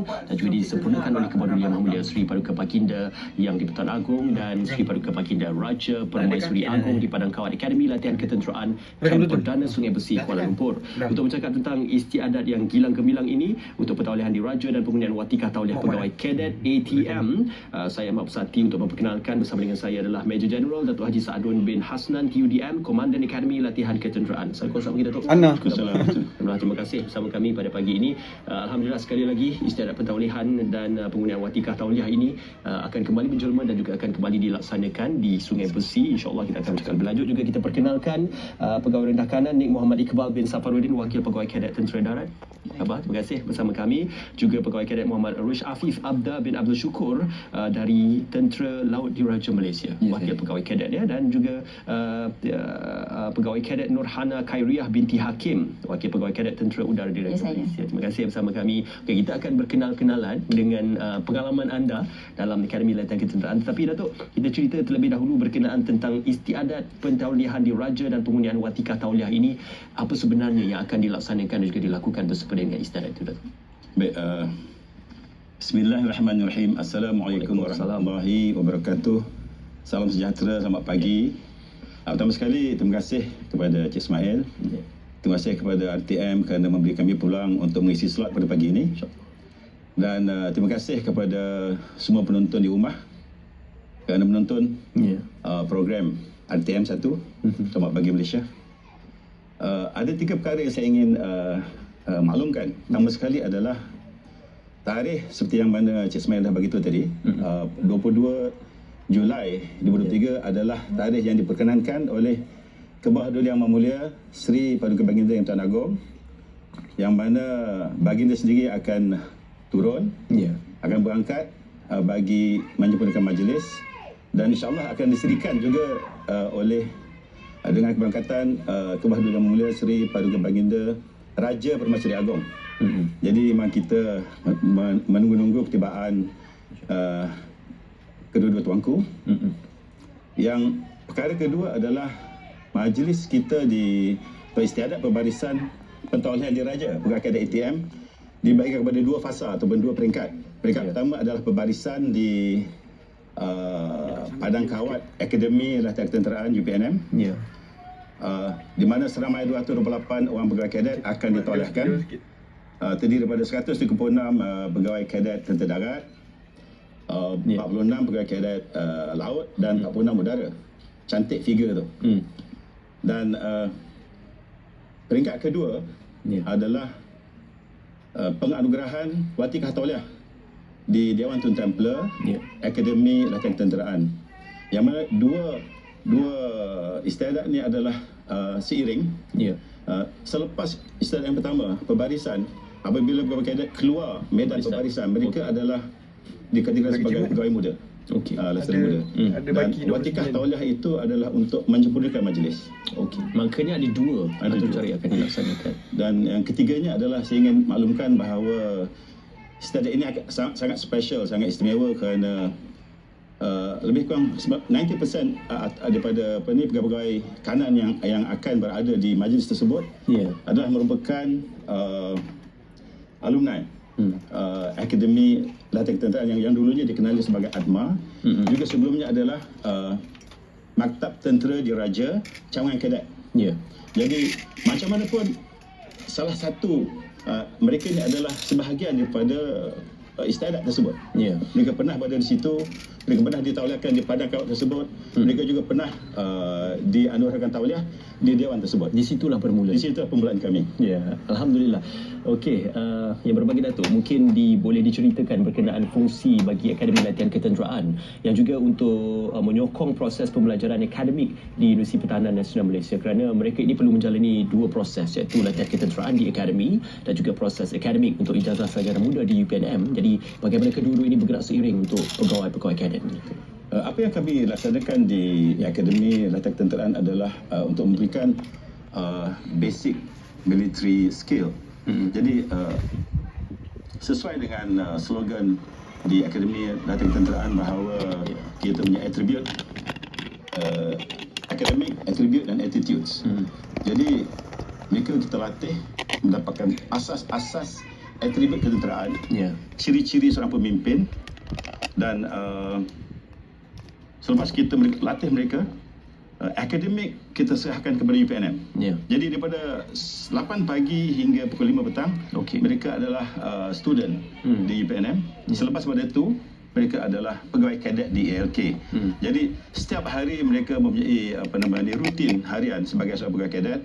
Ketenteraan dan juga disempurnakan oleh Kebun Yang Mulia Sri Paduka Baginda Yang di-Pertuan Agong dan Sri Paduka Baginda Raja Permaisuri Agong di Padang Kawat Akademi Latihan Ketenteraan Kamp Perdana Sungai Besi Kuala Lumpur. Untuk bercakap tentang istiadat yang gilang gemilang ini untuk pertauliahan diraja dan penggunaan watikah tauliah pegawai kadet ATM, saya amat bersati untuk memperkenalkan bersama dengan saya adalah Major General Datuk Haji Saadun bin Hasnan TUDM, Komandan Akademi Latihan Ketenteraan. Assalamualaikum warahmatullahi wabarakatuh. Assalamualaikum. Terima kasih bersama kami pada pagi ini. Alhamdulillah sekali lagi istiadat pentaulihan dan penggunaan watikah tauliah ini akan kembali menjelma dan juga akan kembali dilaksanakan di Sungai Besi. InsyaAllah kita akan bercakap berlanjut. Juga kita perkenalkan Pegawai Rendah Kanan Nik Muhammad Iqbal bin Safaruddin, Wakil Pegawai Kadet Tentera Darat. Terima kasih bersama kami. Juga Pegawai Kadet Muhammad Rush Afif Abda bin Abdul Syukur dari Tentera Laut Diraja Malaysia, Wakil Pegawai Kadet ya, dan juga Pegawai Kadet Nurhana Khairiah binti Hakim, Wakil Pegawai Kadet Tentera Udara Diraja Malaysia. Terima kasih bersama kami. Okay, kita akan berkenal-kenalan dengan pengalaman anda dalam Akademi Latihan Ketenteraan. Tetapi Datuk, kita cerita terlebih dahulu berkenaan tentang istiadat pentauliahan diraja dan penggunaan watikah tauliah ini. Apa sebenarnya yang akan dilaksanakan dan juga dilakukan bersempena dengan istiadat itu, Datuk? Baik, Bismillahirrahmanirrahim. Assalamualaikum warahmatullahi wabarakatuh. Salam sejahtera, selamat pagi. Pertama sekali, terima kasih kepada Cik Ismail. Terima kasih kepada RTM kerana memberi kami peluang untuk mengisi slot pada pagi ini. Dan terima kasih kepada semua penonton di rumah kerana menonton program RTM 1, Selamat Pagi Malaysia. Ada 3 perkara yang saya ingin maklumkan. Pertama sekali adalah tarikh seperti yang mana Cik Ismail dah beritahu tadi, 22 Julai 2023 adalah tarikh yang diperkenankan oleh Kebahaduan Yang Mulia Sri Paduka Baginda Yang Tuan Agong, yang mana baginda sendiri akan turun, akan berangkat bagi menyempurnakan majlis, dan insyaAllah akan diserikan juga oleh dengan keberangkatan Kebahaduan Yang Mulia Sri Paduka Baginda Raja Permaisuri Agong. Jadi memang kita menunggu-nunggu ketibaan kedua-dua tuanku. Yang perkara kedua adalah majlis kita di istiadat pembarisan pentaulihan diraja pegawai kadet ATM dibagi kepada 2 fasa ataupun 2 peringkat. Peringkat pertama adalah pembarisan di Padang Kawat Akademi Latihan Ketenteraan UPNM. Di mana seramai 228 orang pegawai kadet akan ditauliahkan. Terdiri daripada 136 pegawai kadet tentera darat, 46 pegawai kadet laut dan 46 udara. Cantik figure tu. Dan peringkat kedua adalah penganugerahan watikah tauliah di Dewan Tun Templar Akademi Latihan Ketenteraan, yang mana dua istiadat ni adalah seiring. Selepas istiadat yang pertama, pembarisan, apabila pegawai kadet keluar medan pembarisan, mereka adalah dikategorikan sebagai pegawai muda. Lestari muda. Dan watikah tauliah itu adalah untuk menyempurnakan majlis. Makanya ada 2 cara yang akan dilaksanakan. Dan yang ketiganya adalah saya ingin maklumkan bahawa istiadat ini sangat special, sangat istimewa kerana lebih kurang 90% daripada pegawai kanan yang akan berada di majlis tersebut adalah merupakan alumni Akademi Latihan Ketenteraan yang dulunya dikenali sebagai ADMA. Juga sebelumnya adalah Maktab Tentera Diraja Cawangan Kadet. Jadi macam mana pun, salah satu mereka ini adalah sebahagian daripada istiadat tersebut. Mereka pernah berada di situ, mereka pernah ditauliahkan di Padang Kawat tersebut, mereka juga pernah dianugerahkan tauliah di Dewan tersebut. Di situlah permulaan. Di situlah permulaan kami. Alhamdulillah. Okey, yang berbagi Datuk, mungkin boleh diceritakan berkenaan fungsi bagi Akademi Latihan Ketenteraan yang juga untuk menyokong proses pembelajaran akademik di Universiti Pertahanan Nasional Malaysia, kerana mereka ini perlu menjalani 2 proses, iaitu latihan ketenteraan di akademi dan juga proses akademik untuk ijazah sarjana muda di UPNM. Jadi bagaimana kedua-dua ini bergerak seiring untuk pegawai-pegawai kadet ini? Apa yang kami laksanakan di Akademi Latihan Ketenteraan adalah untuk memberikan basic military skill. Jadi sesuai dengan slogan di Akademi Latihan Ketenteraan bahawa kita punya attribute academic, attribute dan attitudes. Jadi mereka kita latih mendapatkan asas-asas atribut ketenteraan, Ya. ciri-ciri seorang pemimpin, dan selepas kita latih mereka, akademik kita serahkan kepada UPNM. Ya. Jadi daripada 8 pagi hingga pukul 5 petang, Okey. mereka adalah student di UPNM. Selepas pada itu, mereka adalah pegawai kadet di ALK. Jadi setiap hari mereka mempunyai rutin harian sebagai seorang pegawai kadet,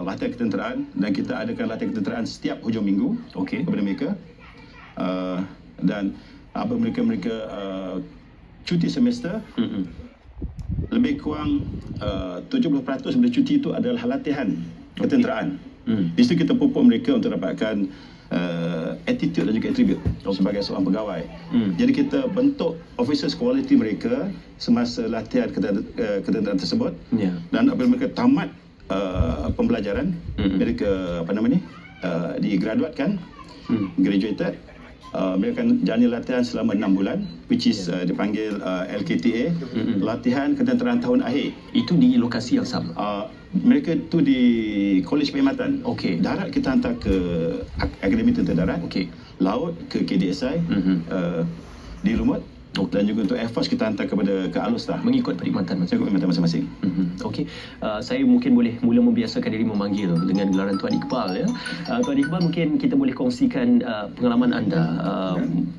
latihan ketenteraan, dan kita adakan latihan ketenteraan setiap hujung minggu Okey. kepada mereka. Dan apa mereka cuti semester, lebih kurang 70% daripada cuti itu adalah latihan ketenteraan. Di situ kita pupuk mereka untuk dapatkan attitude dan juga attribute sebagai seorang pegawai. Jadi kita bentuk officers quality mereka semasa latihan ketenteraan tersebut. Ya. Dan apabila mereka tamat pembelajaran, mereka digraduatkan, graduated, mereka akan jalani latihan selama 6 bulan, which is dipanggil LKTA, latihan ketenteraan tahun akhir. Itu di lokasi yang sama. Mereka tu di Kolej Perkhidmatan. Okey. Darat kita hantar ke Akademi Tentera Darat. Okey. Laut ke KDSI, di Lumut. Dan juga untuk Air Force kita hantar ke Alustar. Mengikut perkhidmatan Saya ikut perkhidmatan masing-masing. Okey, saya mungkin boleh mula membiasakan diri memanggil dengan gelaran Tuan Iqbal, ya. Tuan Iqbal, mungkin kita boleh kongsikan pengalaman anda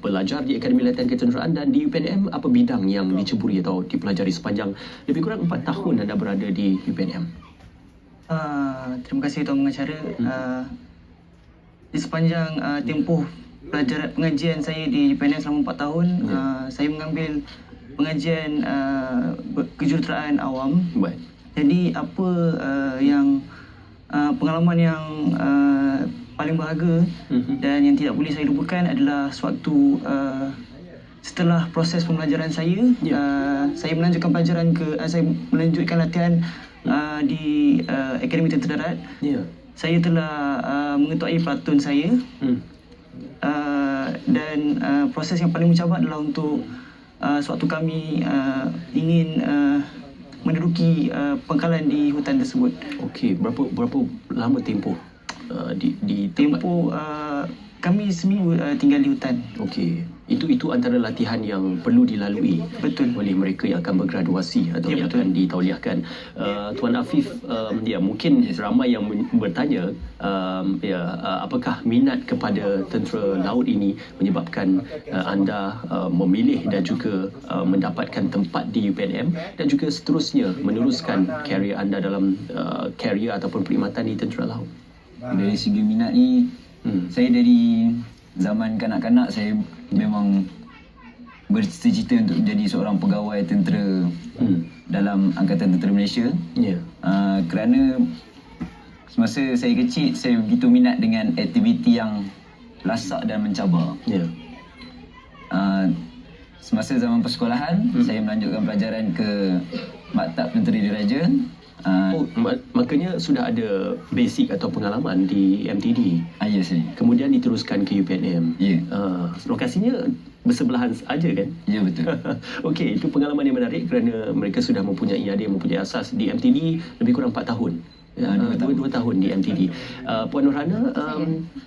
belajar di Akademi Latihan Ketenteraan dan di UPNM, apa bidang yang diceburi atau dipelajari sepanjang lebih kurang 4 tahun anda berada di UPNM. Terima kasih Tuan Pengacara. Di sepanjang tempoh pengajian saya di UPNM selama 4 tahun, saya mengambil pengajian kejuruteraan awam. Baik. Jadi apa yang pengalaman yang paling berharga dan yang tidak boleh saya lupakan adalah sewaktu setelah proses pembelajaran saya, saya melanjutkan pelajaran saya melanjutkan latihan di Akademi Tentera Darat. Ya. Saya telah mengetuai platoon saya. Dan proses yang paling mencabar adalah untuk sewaktu kami ingin menduduki pangkalan di hutan tersebut. Okey, berapa lama tempoh di Tempoh kami seminggu tinggal di hutan. Okey, itu antara latihan yang perlu dilalui. Betul. Oleh mereka yang akan bergraduasi atau Ya, yang betul. akan ditauliahkan. Tuan Afif, mungkin ramai yang bertanya, apakah minat kepada tentera laut ini menyebabkan anda memilih dan juga mendapatkan tempat di UPNM dan juga seterusnya meneruskan karier anda dalam karier ataupun perkhidmatan di tentera laut. Dari segi minat ni, saya dari zaman kanak-kanak saya memang bercita-cita untuk menjadi seorang pegawai tentera dalam Angkatan Tentera Malaysia. Ya. Kerana semasa saya kecil, saya begitu minat dengan aktiviti yang lasak dan mencabar. Ya. Semasa zaman persekolahan, saya melanjutkan pelajaran ke Maktab Tentera Diraja. Makanya sudah ada basic atau pengalaman di MTD. Ya, saya. Kemudian diteruskan ke UPNM. Ya. Lokasinya bersebelahan saja, kan? Ya, betul. Okey, itu pengalaman yang menarik kerana mereka sudah ada yang mempunyai asas di MTD lebih kurang 4 tahun. 2 tahun di MTD. Puan Nurhana,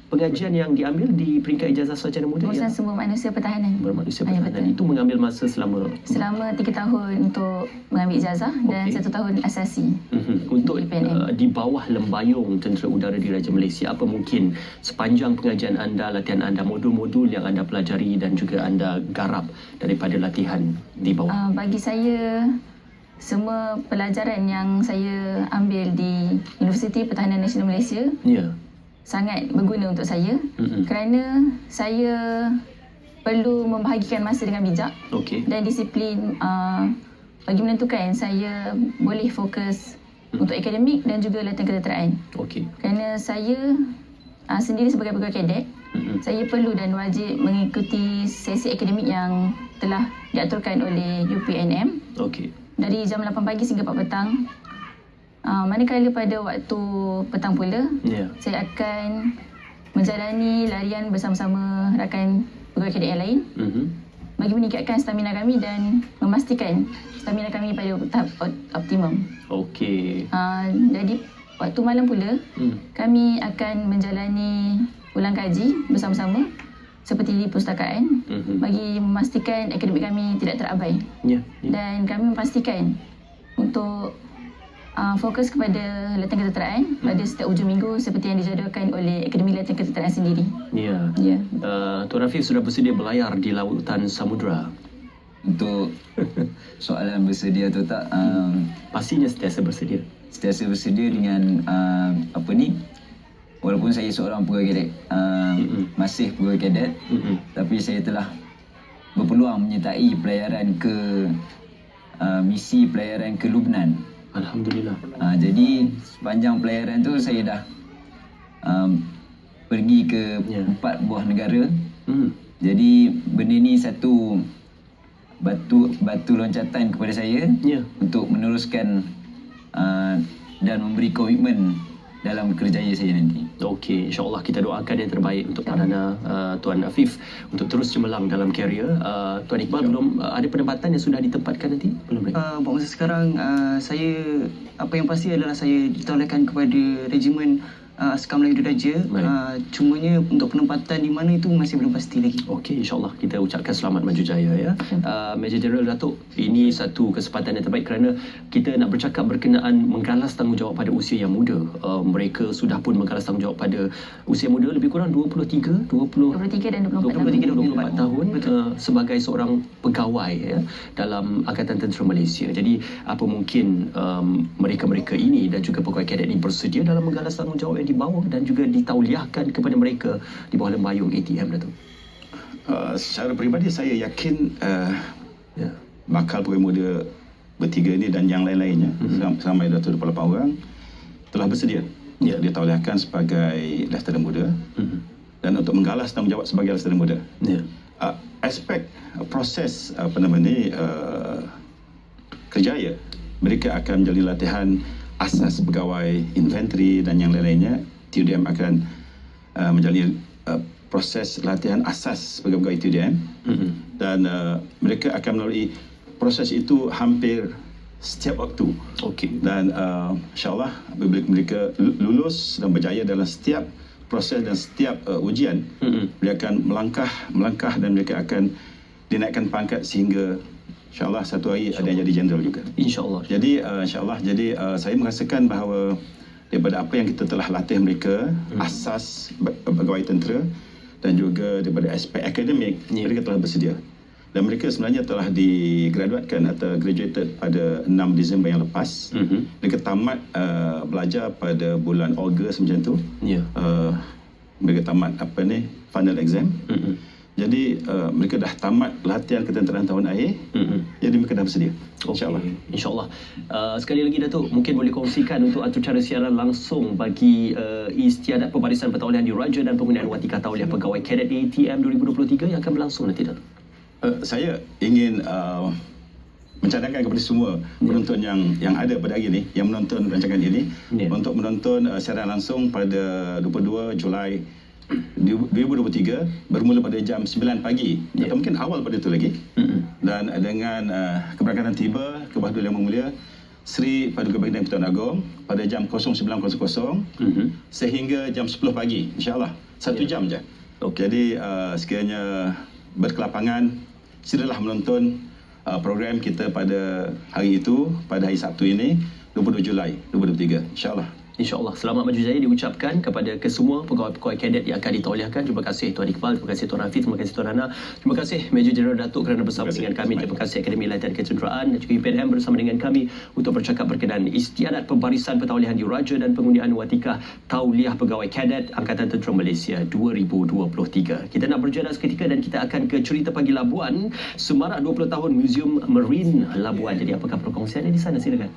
pengajian yang diambil di peringkat ijazah sarjana muda Pengurusan Sumber Manusia Pertahanan. bermanusia Ya, pertahanan betul. itu mengambil masa selama 3 tahun untuk mengambil ijazah dan Okey. 1 tahun asasi. untuk Di PNM. di bawah lembayung Tentera Udara Diraja Malaysia. Apa mungkin sepanjang pengajian anda, latihan anda, modul-modul yang anda pelajari dan juga anda garap daripada latihan di bawah? Bagi saya, semua pelajaran yang saya ambil di Universiti Pertahanan Nasional Malaysia Ya. sangat berguna untuk saya kerana saya perlu membahagikan masa dengan bijak Okey. dan disiplin bagi menentukan saya boleh fokus untuk akademik dan juga latihan ketenteraan. Okey. Kerana saya sendiri sebagai pegawai kadet, saya perlu dan wajib mengikuti sesi akademik yang telah diaturkan oleh UPNM Okey. dari jam 8 pagi hingga 4 petang. Manakala pada waktu petang pula, Ya. saya akan menjalani larian bersama-sama rakan pegawai kadet yang lain bagi meningkatkan stamina kami dan memastikan stamina kami pada tahap optimum. Okey. Jadi waktu malam pula kami akan menjalani ulang kaji bersama-sama seperti di perpustakaan bagi memastikan akademik kami tidak terabai. Dan kami memastikan untuk fokus kepada latihan ketenteraan pada setiap hujung minggu seperti yang dijadualkan oleh Akademi Latihan Ketenteraan sendiri. Tuan Afif sudah bersedia berlayar di lautan samudera? Untuk soalan bersedia tu tak, pastinya sentiasa bersedia. Sentiasa bersedia dengan walaupun saya seorang pegawai kadet, masih pegawai kadet, tapi saya telah berpeluang menyertai pelayaran ke misi pelayaran ke Lubnan. Alhamdulillah. Jadi sepanjang pelayaran tu saya dah pergi ke 4 buah negara. Jadi benda ni satu batu loncatan kepada saya untuk meneruskan dan memberi komitmen dalam kerjaya saya nanti. Okey, insya-Allah kita doakan yang terbaik untuk Perdana Tuan Afif untuk terus cemerlang dalam karier. Tuan Iqbal, belum ada penempatan yang sudah ditempatkan nanti? Belum lagi? Buat masa sekarang, saya apa yang pasti adalah saya ditolehkan kepada regimen Askar Melayu Diraja. Cumanya untuk penempatan di mana itu masih belum pasti lagi. Okey, insya-Allah kita ucapkan selamat maju jaya ya. Major Jeneral Datuk, ini satu kesempatan yang terbaik kerana kita nak bercakap berkenaan menggalas tanggungjawab pada usia yang muda. Mereka sudah pun menggalas tanggungjawab pada usia muda lebih kurang 23 dan 24 tahun sebagai seorang pegawai ya dalam Angkatan Tentera Malaysia. Jadi apa mungkin mereka-mereka ini dan juga pegawai kadet ini bersedia dalam menggalas tanggungjawab yang dibawa dan juga ditauliahkan kepada mereka di bawah lembayung ATM, Datuk? Secara peribadi saya yakin bakal pegawai muda bertiga ini dan yang lain-lainnya sampai 228 orang telah bersedia untuk ditauliahkan sebagai Leftenan Muda dan untuk menggalas tanggungjawab sebagai Leftenan Muda. Aspek proses kerjaya, mereka akan menjalani latihan asas pegawai infanteri dan yang lain-lainnya. TUDM akan menjalani proses latihan asas pegawai TUDM dan mereka akan melalui proses itu hampir setiap waktu. Dan insyaAllah apabila mereka lulus dan berjaya dalam setiap proses dan setiap ujian, mereka akan melangkah dan mereka akan dinaikkan pangkat sehingga InsyaAllah satu hari ada yang jadi jeneral juga. InsyaAllah. Jadi saya merasakan bahawa daripada apa yang kita telah latih mereka, asas pegawai tentera dan juga daripada aspek akademik, mereka telah bersedia. Dan mereka sebenarnya telah digraduatkan atau graduated pada 6 Disember yang lepas. Mereka tamat belajar pada bulan Ogos macam tu. Mereka tamat final exam. Jadi mereka dah tamat latihan ketenteraan tahun akhir. Jadi mereka dah bersedia. InsyaAllah. InsyaAllah. Sekali lagi Datuk, mungkin boleh kongsikan untuk atur cara siaran langsung bagi istiadat pembarisan pertaulihan diraja dan penggunaan watika tauliah pegawai kadet ATM 2023 yang akan berlangsung nanti, Datuk. Saya ingin mencadangkan kepada semua penonton yang ada pada hari ini, yang menonton rancangan ini, untuk menonton siaran langsung pada 22 Julai 2023 bermula pada jam 9 pagi atau mungkin awal pada itu lagi. Dan dengan keberangkatan tiba ke Bahdul Yang Mulia Sri Paduka Baginda Pertuan Agong pada jam 09.00 sehingga jam 10 pagi, insyaAllah 1 jam je. Jadi sekiranya berkelapangan, silalah menonton program kita pada hari itu, pada hari Sabtu ini 22 Julai 2023, insyaAllah. InsyaAllah. Selamat maju jaya diucapkan kepada kesemua pegawai-pegawai kadet yang akan ditauliahkan. Terima kasih Tuan Iqbal, terima kasih Tuan Hafiz, terima kasih Tuan Hana, terima kasih Major Jeneral Datuk kerana bersama dengan kami. Terima kasih Akademi Latihan Ketenteraan dan juga UPNM bersama dengan kami untuk bercakap berkenaan istiadat pembarisan pertaulihan diraja dan penggunaan watika tauliah pegawai kadet Angkatan Tentera Malaysia 2023. Kita nak berjalan seketika dan kita akan ke Cerita Pagi Labuan, semarak 20 tahun Museum Marine Labuan. Jadi apakah perkongsiannya di sana? Silakan.